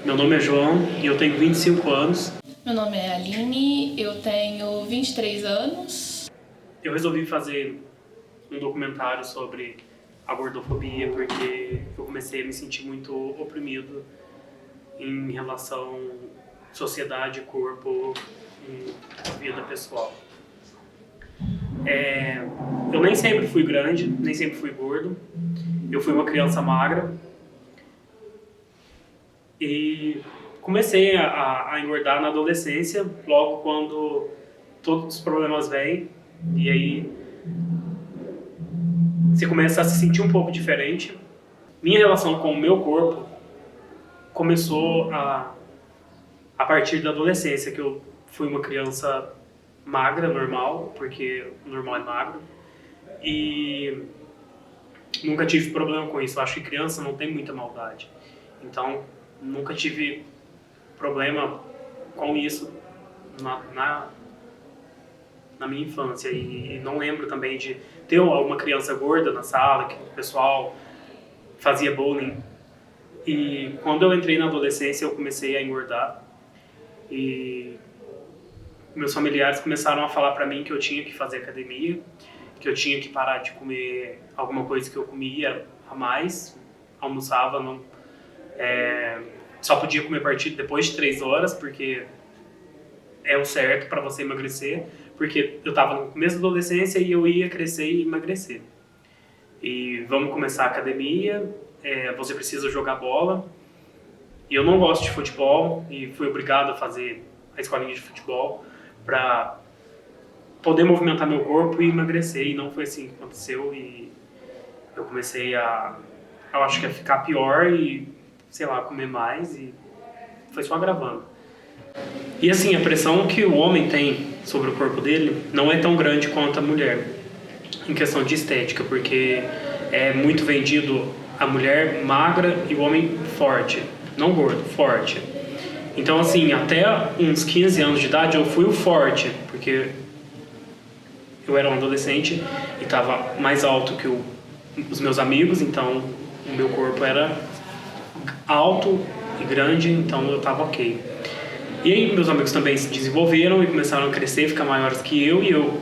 Meu nome é João e eu tenho 25 anos. Meu nome é Aline, eu tenho 23 anos. Eu resolvi fazer um documentário sobre a gordofobia porque eu comecei a me sentir muito oprimido em relação à sociedade, corpo e vida pessoal. Eu nem sempre fui grande, nem sempre fui gordo. Eu fui uma criança magra e comecei a engordar na adolescência, logo quando todos os problemas vêm, e aí você começa a se sentir um pouco diferente. Minha relação com o meu corpo começou a partir da adolescência, que eu fui uma criança magra, normal, porque o normal é magro, e nunca tive problema com isso. Eu acho que criança não tem muita maldade, então nunca tive problema com isso na minha infância, e não lembro também de ter alguma criança gorda na sala, que o pessoal fazia bullying. E quando eu entrei na adolescência, eu comecei a engordar e meus familiares começaram a falar pra mim que eu tinha que fazer academia, que eu tinha que parar de comer alguma coisa que eu comia a mais, almoçava, só podia comer a partir depois de 3 horas, porque é o certo para você emagrecer, porque eu estava no começo da adolescência e eu ia crescer e emagrecer. E vamos começar a academia, você precisa jogar bola. E eu não gosto de futebol e fui obrigado a fazer a escolinha de futebol para poder movimentar meu corpo e emagrecer. E não foi assim que aconteceu, e eu comecei eu acho que a ficar pior e, sei lá, comer mais, e foi só agravando. E assim, a pressão que o homem tem sobre o corpo dele não é tão grande quanto a mulher, em questão de estética, porque é muito vendido a mulher magra e o homem forte, não gordo, forte. Então assim, até uns 15 anos de idade eu fui o forte, porque eu era um adolescente e estava mais alto que os meus amigos, então o meu corpo era alto e grande, então eu estava ok. E aí meus amigos também se desenvolveram e começaram a crescer, ficar maiores que eu, e eu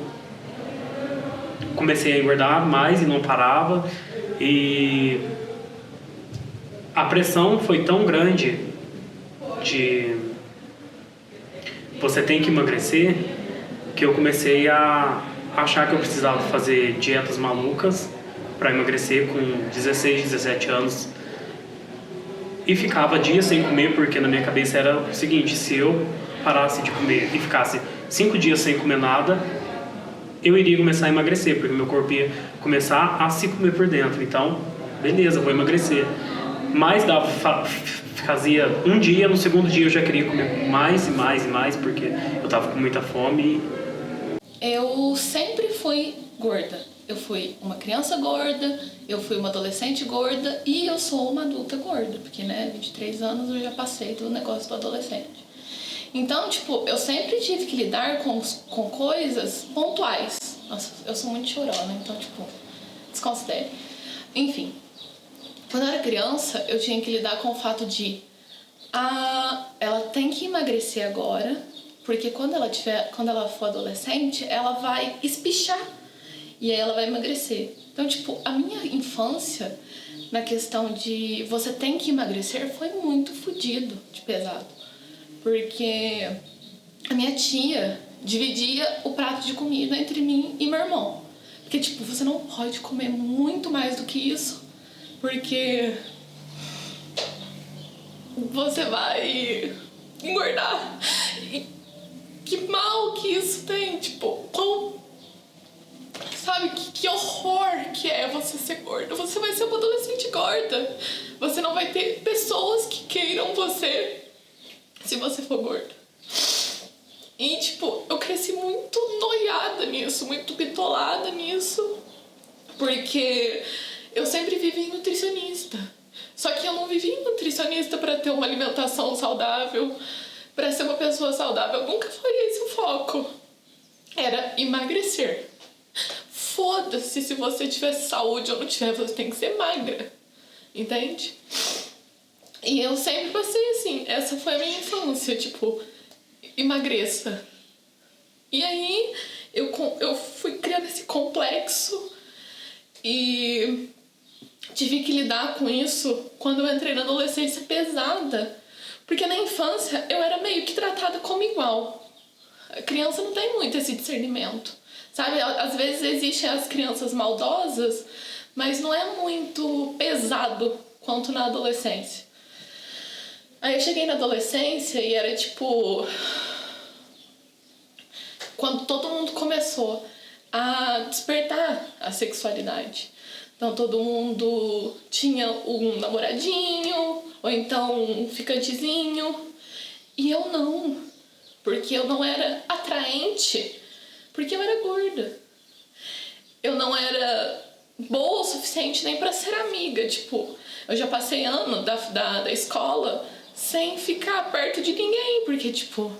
comecei a engordar mais e não parava. E a pressão foi tão grande de você tem que emagrecer, que eu comecei a achar que eu precisava fazer dietas malucas para emagrecer com 16, 17 anos. E ficava dias sem comer, porque na minha cabeça era o seguinte: se eu parasse de comer e ficasse 5 dias sem comer nada, eu iria começar a emagrecer, porque meu corpo ia começar a se comer por dentro. Então, beleza, vou emagrecer. Mas fazia um dia, no segundo dia eu já queria comer mais e mais e mais, porque eu tava com muita fome. Eu sempre fui gorda. Eu fui uma criança gorda, eu fui uma adolescente gorda e eu sou uma adulta gorda, porque, 23 anos eu já passei do negócio do adolescente. Então, eu sempre tive que lidar com coisas pontuais. Nossa, eu sou muito chorona, então, desconsidere. Enfim, quando eu era criança, eu tinha que lidar com o fato de ela tem que emagrecer agora, porque quando ela for adolescente, ela vai espichar. E aí ela vai emagrecer. Então, a minha infância, na questão de você tem que emagrecer, foi muito fodido de pesado. Porque a minha tia dividia o prato de comida entre mim e meu irmão. Porque, você não pode comer muito mais do que isso, porque você vai engordar. E que mal que isso tem, sabe, que horror que é você ser gorda. Você vai ser uma adolescente gorda. Você não vai ter pessoas que queiram você se você for gorda. E, eu cresci muito noiada nisso, muito bitolada nisso. Porque eu sempre vivi em nutricionista. Só que eu não vivi em nutricionista para ter uma alimentação saudável, para ser uma pessoa saudável. Nunca foi esse o foco. Era emagrecer. Foda-se se você tiver saúde ou não tiver, você tem que ser magra. Entende? E eu sempre passei assim. Essa foi a minha infância, tipo, emagreça. E aí eu fui criando esse complexo e tive que lidar com isso quando eu entrei na adolescência pesada. Porque na infância eu era meio que tratada como igual. A criança não tem muito esse discernimento, sabe? Às vezes existem as crianças maldosas, mas não é muito pesado quanto na adolescência. Aí eu cheguei na adolescência e era tipo... Quando todo mundo começou a despertar a sexualidade. Então todo mundo tinha um namoradinho, ou então um ficantezinho. E eu não, porque eu não era atraente, porque eu era gorda. Eu não era boa o suficiente nem pra ser amiga. Tipo, eu já passei ano da escola sem ficar perto de ninguém, porque tipo...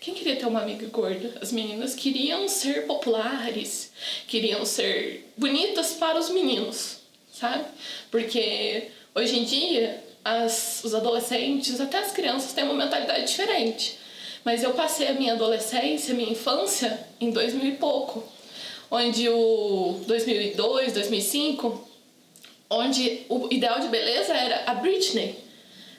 Quem queria ter uma amiga gorda? As meninas queriam ser populares, queriam ser bonitas para os meninos, sabe? Porque hoje em dia, os adolescentes, até as crianças, têm uma mentalidade diferente. Mas eu passei a minha adolescência, a minha infância, em 2000 e pouco. Onde o 2002, 2005, onde o ideal de beleza era a Britney,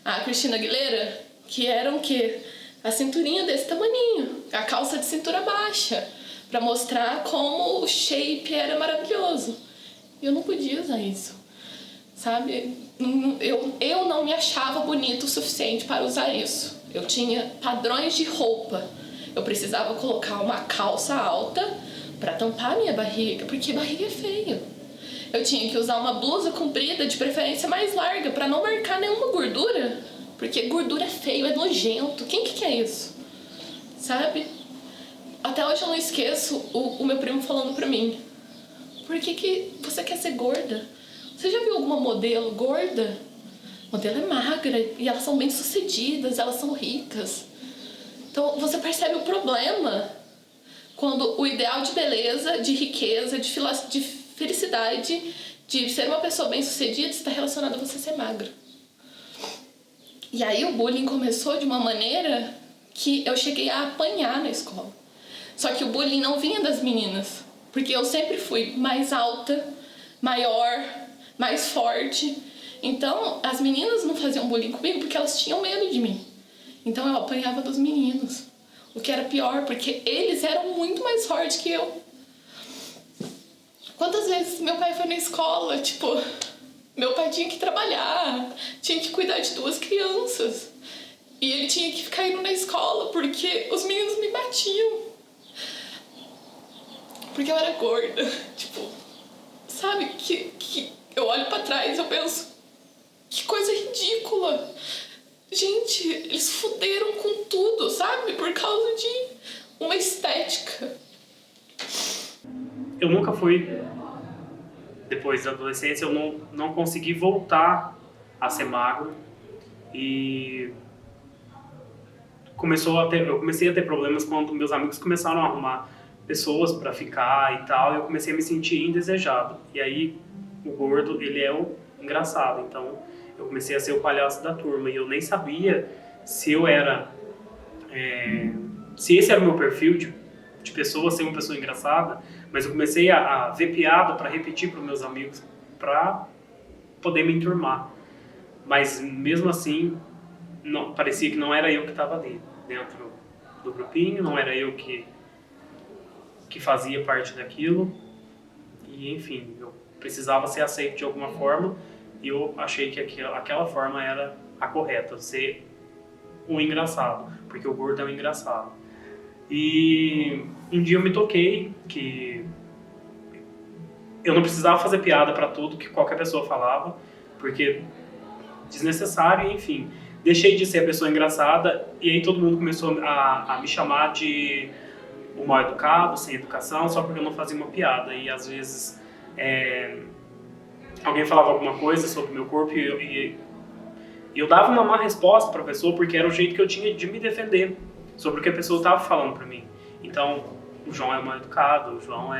a Christina Aguilera, que eram o quê? A cinturinha desse tamaninho, a calça de cintura baixa, pra mostrar como o shape era maravilhoso. E eu não podia usar isso, sabe? Eu não me achava bonita o suficiente para usar isso. Eu tinha padrões de roupa. Eu precisava colocar uma calça alta pra tampar a minha barriga, porque barriga é feio. Eu tinha que usar uma blusa comprida, de preferência mais larga, pra não marcar nenhuma gordura. Porque gordura é feio, é nojento. Quem que quer isso? Sabe? Até hoje eu não esqueço o meu primo falando pra mim: por que você quer ser gorda? Você já viu alguma modelo gorda? Modelo é magra e elas são bem-sucedidas, elas são ricas. Então você percebe o problema quando o ideal de beleza, de riqueza, de felicidade, de ser uma pessoa bem-sucedida está relacionado a você ser magra. E aí o bullying começou de uma maneira que eu cheguei a apanhar na escola. Só que o bullying não vinha das meninas, porque eu sempre fui mais alta, maior, mais forte. Então as meninas não faziam bullying comigo porque elas tinham medo de mim. Então eu apanhava dos meninos, o que era pior, porque eles eram muito mais fortes que eu. Quantas vezes meu pai foi na escola, tipo... Meu pai tinha que trabalhar, tinha que cuidar de 2 crianças. E ele tinha que ficar indo na escola porque os meninos me batiam. Porque eu era gorda. Tipo, sabe? Que eu olho pra trás e eu penso, que coisa ridícula. Gente, eles fuderam com tudo, sabe? Por causa de uma estética. Eu nunca fui... Depois da adolescência, eu não consegui voltar a ser magro e eu comecei a ter problemas quando meus amigos começaram a arrumar pessoas para ficar e tal, e eu comecei a me sentir indesejado. E aí, o gordo, ele é o engraçado, então eu comecei a ser o palhaço da turma e eu nem sabia se eu era... se esse era o meu perfil de pessoa, ser uma pessoa engraçada, mas eu comecei a ver piada para repetir para os meus amigos, para poder me enturmar. Mas mesmo assim, parecia que não era eu que estava ali, dentro do grupinho, não era eu que fazia parte daquilo. E enfim, eu precisava ser aceito de alguma forma, e eu achei que aquela forma era a correta, ser o engraçado, porque o gordo é o engraçado. E um dia eu me toquei que eu não precisava fazer piada para tudo que qualquer pessoa falava, porque desnecessário, enfim. Deixei de ser a pessoa engraçada e aí todo mundo começou a me chamar de o mal educado, sem educação, só porque eu não fazia uma piada. E às vezes alguém falava alguma coisa sobre o meu corpo e eu dava uma má resposta para a pessoa porque era o jeito que eu tinha de me defender sobre o que a pessoa estava falando para mim. Então, o João é mal educado, o João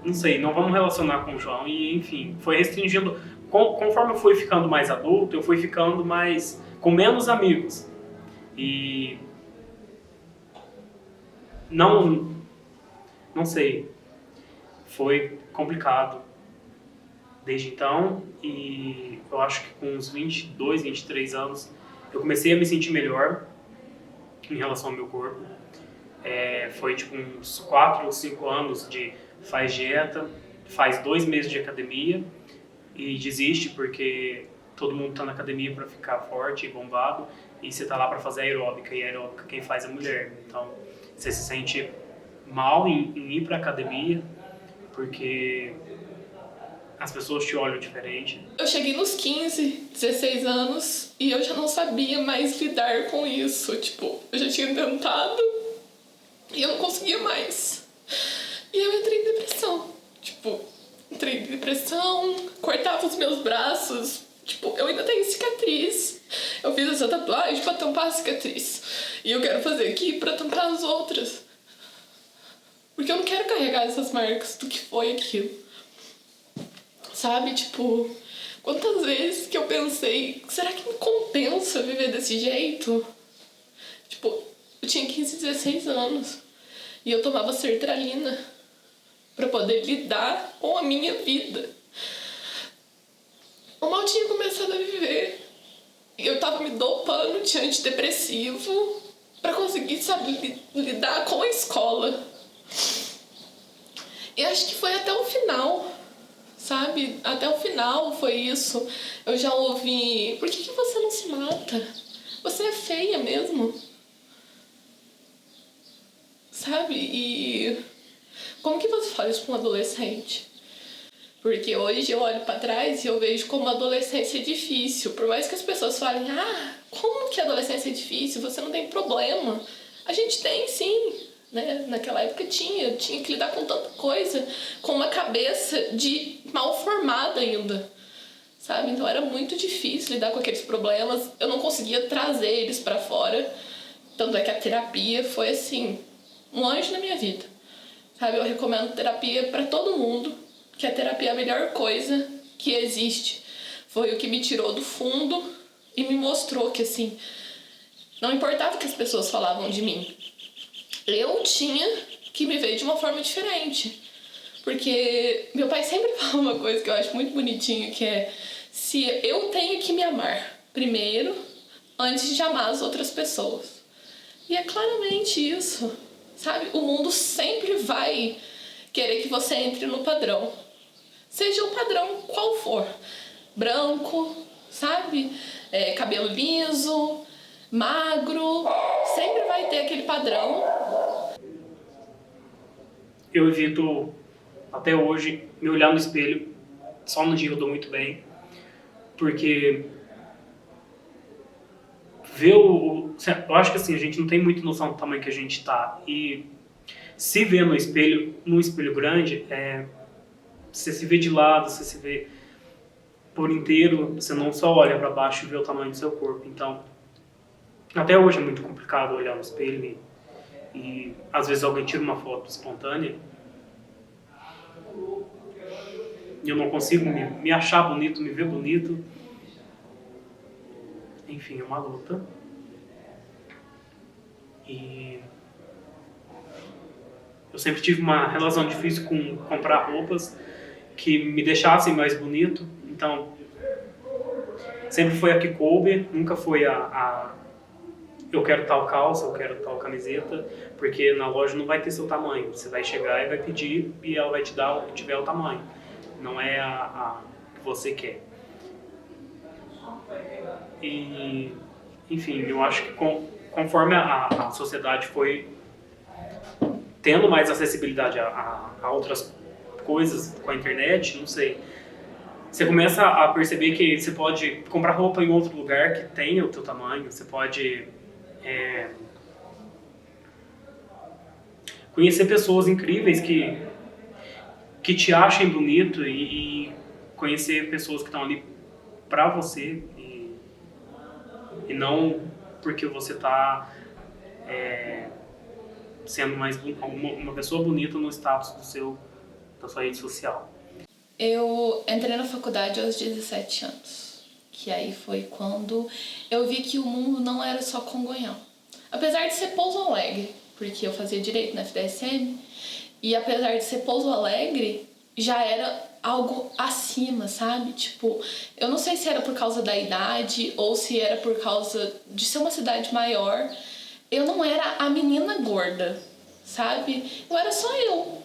não sei, não vamos relacionar com o João e, enfim, foi restringindo. Conforme eu fui ficando mais adulto, eu fui ficando mais com menos amigos. E não sei, foi complicado desde então e eu acho que com uns 22, 23 anos eu comecei a me sentir melhor em relação ao meu corpo. Foi tipo uns 4 ou 5 anos de faz dieta, faz 2 meses de academia e desiste porque todo mundo tá na academia para ficar forte e bombado e você tá lá para fazer aeróbica e aeróbica quem faz é mulher. Então você se sente mal em ir para academia porque as pessoas te olham diferente. Eu cheguei nos 15, 16 anos e eu já não sabia mais lidar com isso. Tipo, eu já tinha tentado e eu não conseguia mais. E eu entrei em depressão. Tipo, entrei em depressão, cortava os meus braços. Tipo, eu ainda tenho cicatriz. Eu fiz essa tatuagem pra tampar a cicatriz. E eu quero fazer aqui pra tampar as outras. Porque eu não quero carregar essas marcas do que foi aquilo. Sabe, tipo, quantas vezes que eu pensei, será que me compensa viver desse jeito? Tipo, eu tinha 15, 16 anos e eu tomava sertralina pra poder lidar com a minha vida. Eu mal tinha começado a viver. Eu tava me dopando de antidepressivo pra conseguir, sabe, lidar com a escola. E acho que foi até o final. Sabe? Até o final foi isso. Eu já ouvi... Por que você não se mata? Você é feia mesmo. Sabe? E... Como que você fala isso pra um adolescente? Porque hoje eu olho pra trás e eu vejo como a adolescência é difícil. Por mais que as pessoas falem, como que a adolescência é difícil? Você não tem problema. A gente tem, sim. Né? Naquela época tinha que lidar com tanta coisa, com uma cabeça de mal formada ainda, sabe? Então era muito difícil lidar com aqueles problemas, eu não conseguia trazer eles pra fora, tanto é que a terapia foi assim, um anjo na minha vida, sabe? Eu recomendo terapia pra todo mundo, que a terapia é a melhor coisa que existe, foi o que me tirou do fundo e me mostrou que assim, não importava o que as pessoas falavam de mim, eu tinha que me ver de uma forma diferente. Porque meu pai sempre fala uma coisa que eu acho muito bonitinha, que é se eu tenho que me amar primeiro, antes de amar as outras pessoas. E é claramente isso, sabe? O mundo sempre vai querer que você entre no padrão. Seja o padrão qual for. Branco, sabe? Cabelo liso, magro, sempre vai ter aquele padrão. Eu evito, até hoje, me olhar no espelho, só no dia eu dou muito bem, porque ver eu acho que assim, a gente não tem muita noção do tamanho que a gente tá, e se ver no espelho, num espelho grande, você se vê de lado, você se vê por inteiro, você não só olha para baixo e vê o tamanho do seu corpo. Então, até hoje é muito complicado olhar no espelho e às vezes alguém tira uma foto espontânea e eu não consigo me achar bonito, me ver bonito. Enfim, é uma luta. E eu sempre tive uma relação difícil com comprar roupas que me deixassem mais bonito. Então, sempre foi a que coube, nunca foi eu quero tal calça, eu quero tal camiseta, porque na loja não vai ter seu tamanho. Você vai chegar e vai pedir e ela vai te dar o que tiver o tamanho. Não é a que você quer. E, enfim, eu acho que conforme a sociedade foi tendo mais acessibilidade a outras coisas com a internet, não sei, você começa a perceber que você pode comprar roupa em outro lugar que tenha o teu tamanho, você pode conhecer pessoas incríveis que que te achem bonito e conhecer pessoas que estão ali pra você e não porque você tá sendo uma pessoa bonita no status da sua rede social. Eu entrei na faculdade aos 17 anos, que aí foi quando eu vi que o mundo não era só Congonhão. Apesar de ser Pouso Alegre, porque eu fazia direito na FDSM, e apesar de ser Pouso Alegre, já era algo acima, sabe? Tipo, eu não sei se era por causa da idade ou se era por causa de ser uma cidade maior. Eu não era a menina gorda, sabe? Eu era só eu.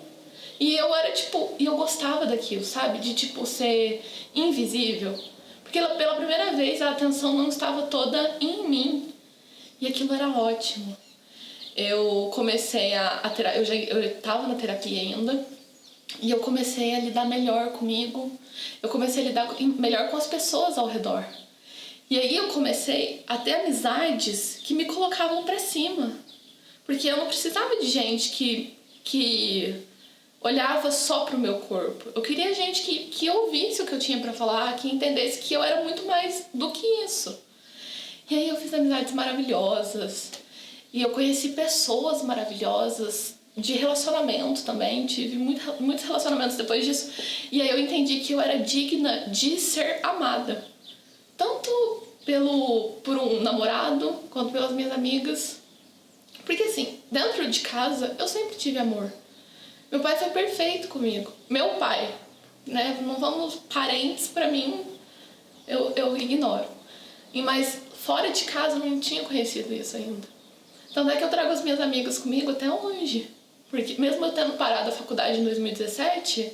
E eu era, tipo, e eu gostava daquilo, sabe? De, tipo, ser invisível. Porque pela primeira vez a atenção não estava toda em mim. E aquilo era ótimo. Eu comecei eu tava na terapia ainda. E eu comecei a lidar melhor comigo. Eu comecei a lidar melhor com as pessoas ao redor. E aí eu comecei a ter amizades que me colocavam pra cima. Porque eu não precisava de gente que olhava só pro meu corpo. Eu queria gente que ouvisse o que eu tinha pra falar, que entendesse que eu era muito mais do que isso. E aí eu fiz amizades maravilhosas. E eu conheci pessoas maravilhosas de relacionamento também. Tive muitos relacionamentos depois disso. E aí eu entendi que eu era digna de ser amada. Tanto por um namorado, quanto pelas minhas amigas. Porque assim, dentro de casa, eu sempre tive amor. Meu pai foi perfeito comigo. Meu pai, né? Não vamos parentes, pra mim, eu ignoro. Mas fora de casa eu não tinha conhecido isso ainda. Tanto é que eu trago as minhas amigas comigo até hoje. Porque mesmo eu tendo parado a faculdade em 2017,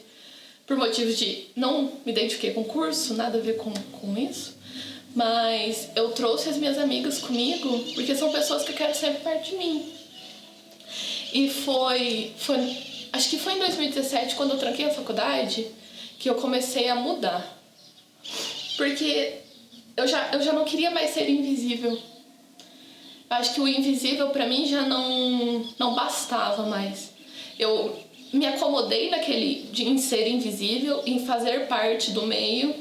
por motivos de não me identifiquei com o curso, nada a ver com isso, mas eu trouxe as minhas amigas comigo porque são pessoas que eu quero sempre perto de mim. E acho que foi em 2017, quando eu tranquei a faculdade, que eu comecei a mudar. Porque eu já não queria mais ser invisível. Acho que o invisível pra mim já não bastava mais. Eu me acomodei em ser invisível, em fazer parte do meio,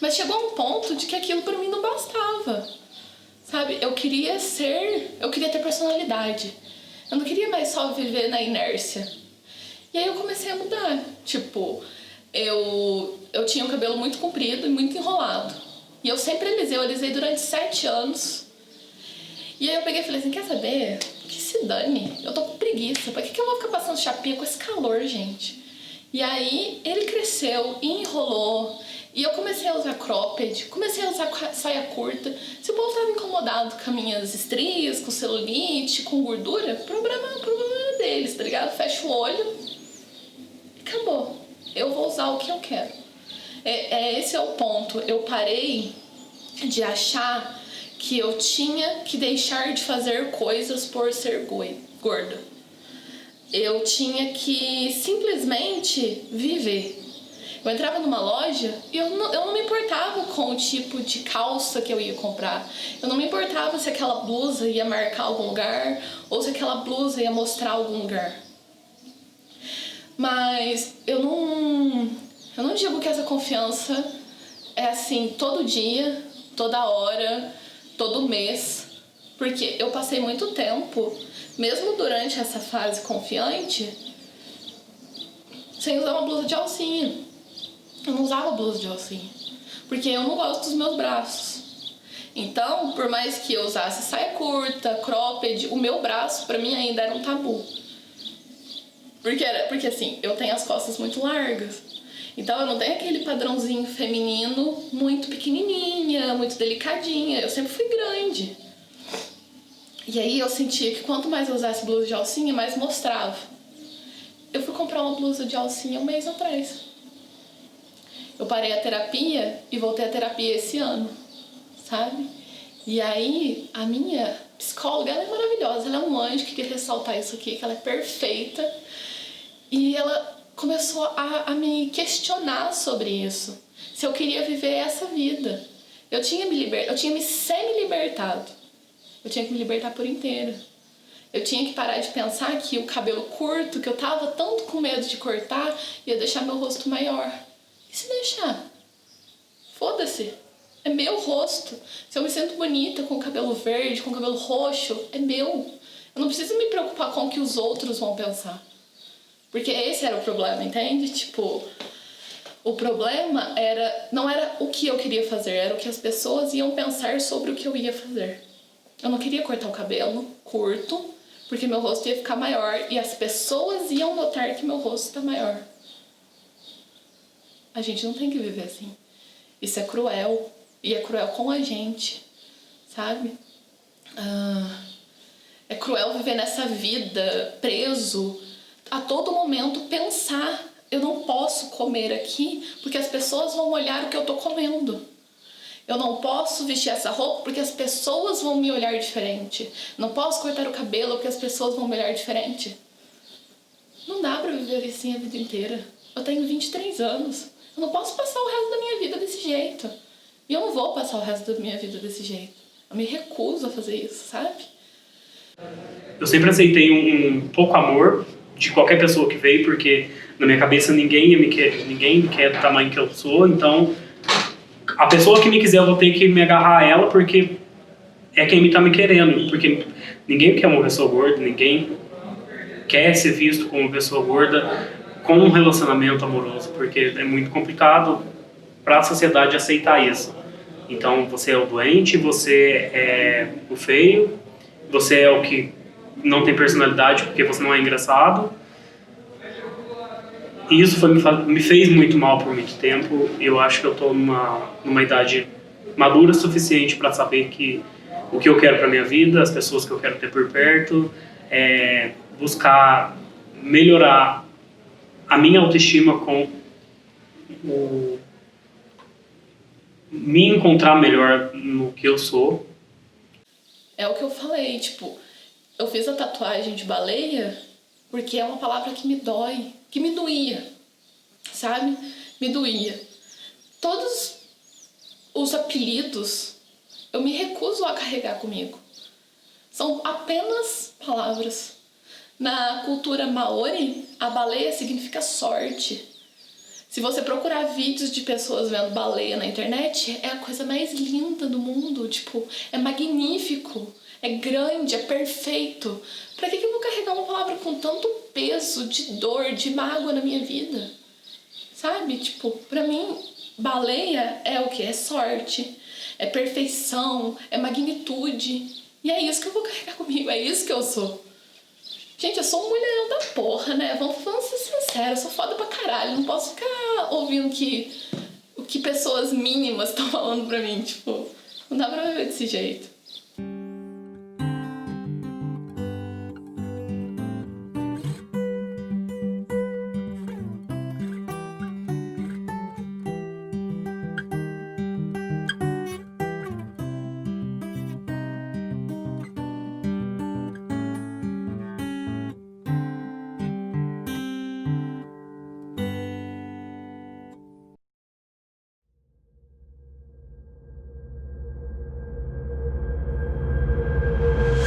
mas chegou a um ponto de que aquilo pra mim não bastava, sabe? Eu queria ter personalidade. Eu não queria mais só viver na inércia. E aí eu comecei a mudar. Tipo, eu tinha o cabelo muito comprido e muito enrolado. E eu sempre alisei. Eu alisei durante 7 anos. E aí eu peguei e falei assim, quer saber? Que se dane. Eu tô com preguiça. Pra que eu vou ficar passando chapinha com esse calor, gente? E aí ele cresceu e enrolou. E eu comecei a usar cropped, comecei a usar saia curta. Se o povo tava incomodado com as minhas estrias, com celulite, com gordura, problema deles, tá ligado? Fecha o olho e acabou. Eu vou usar o que eu quero. Esse é o ponto. Eu parei de achar que eu tinha que deixar de fazer coisas por ser gorda. Eu tinha que simplesmente viver. Eu entrava numa loja e eu não me importava com o tipo de calça que eu ia comprar. Eu não me importava se aquela blusa ia marcar algum lugar ou se aquela blusa ia mostrar algum lugar. Mas eu não digo que essa confiança é assim todo dia, toda hora, todo mês. Porque eu passei muito tempo, mesmo durante essa fase confiante, sem usar uma blusa de alcinha. Eu não usava blusa de alcinha, porque eu não gosto dos meus braços. Então, por mais que eu usasse saia curta, cropped, o meu braço pra mim ainda era um tabu. Porque assim, eu tenho as costas muito largas. Então eu não tenho aquele padrãozinho feminino muito pequenininha, muito delicadinha. Eu sempre fui grande. E aí eu sentia que quanto mais eu usasse blusa de alcinha, mais mostrava. Eu fui comprar uma blusa de alcinha 1 mês atrás. Eu parei a terapia e voltei à terapia esse ano, sabe? E aí, a minha psicóloga, ela é maravilhosa, ela é um anjo, queria ressaltar isso aqui, que ela é perfeita. E ela começou a me questionar sobre isso, se eu queria viver essa vida. Eu tinha me semi-libertado, eu tinha que me libertar por inteiro. Eu tinha que parar de pensar que o cabelo curto, que eu tava tanto com medo de cortar, ia deixar meu rosto maior. E se deixar? Foda-se. É meu rosto. Se eu me sinto bonita com o cabelo verde, com o cabelo roxo, é meu. Eu não preciso me preocupar com o que os outros vão pensar. Porque esse era o problema, entende? Tipo, o problema não era o que eu queria fazer, era o que as pessoas iam pensar sobre o que eu ia fazer. Eu não queria cortar o cabelo curto, porque meu rosto ia ficar maior e as pessoas iam notar que meu rosto está maior. A gente não tem que viver assim. Isso é cruel. E é cruel com a gente, sabe? É cruel viver nessa vida preso, a todo momento pensar, eu não posso comer aqui porque as pessoas vão olhar o que eu tô comendo. Eu não posso vestir essa roupa porque as pessoas vão me olhar diferente. Não posso cortar o cabelo porque as pessoas vão me olhar diferente. Não dá pra viver assim a vida inteira. Eu tenho 23 anos. Eu não posso passar o resto da minha vida desse jeito. E eu não vou passar o resto da minha vida desse jeito. Eu me recuso a fazer isso, sabe? Eu sempre aceitei um pouco amor de qualquer pessoa que veio, porque na minha cabeça ninguém me quer do tamanho que eu sou, então a pessoa que me quiser eu vou ter que me agarrar a ela porque é quem tá me querendo, porque ninguém quer uma pessoa gorda, ninguém quer ser visto como uma pessoa gorda com um relacionamento amoroso, porque é muito complicado para a sociedade aceitar isso. Então você é o doente, você é o feio, você é o que não tem personalidade porque você não é engraçado. E isso me fez muito mal por muito tempo. E eu acho que eu estou numa idade madura o suficiente para saber que o que eu quero para minha vida, as pessoas que eu quero ter por perto, é buscar melhorar a minha autoestima com me encontrar melhor no que eu sou. É o que eu falei, tipo, eu fiz a tatuagem de baleia porque é uma palavra que me dói, que me doía, sabe? Me doía. Todos os apelidos eu me recuso a carregar comigo. São apenas palavras. Na cultura maori, a baleia significa sorte. Se você procurar vídeos de pessoas vendo baleia na internet, é a coisa mais linda do mundo. Tipo, é magnífico, é grande, é perfeito. Pra que eu vou carregar uma palavra com tanto peso de dor, de mágoa na minha vida? Sabe? Tipo, pra mim, baleia é o quê? É sorte, é perfeição, é magnitude. E é isso que eu vou carregar comigo, é isso que eu sou. Gente, eu sou um mulherão da porra, né? Vamos ser sinceros, eu sou foda pra caralho. Não posso ficar ouvindo o que pessoas mínimas estão falando pra mim. Tipo, não dá pra viver desse jeito.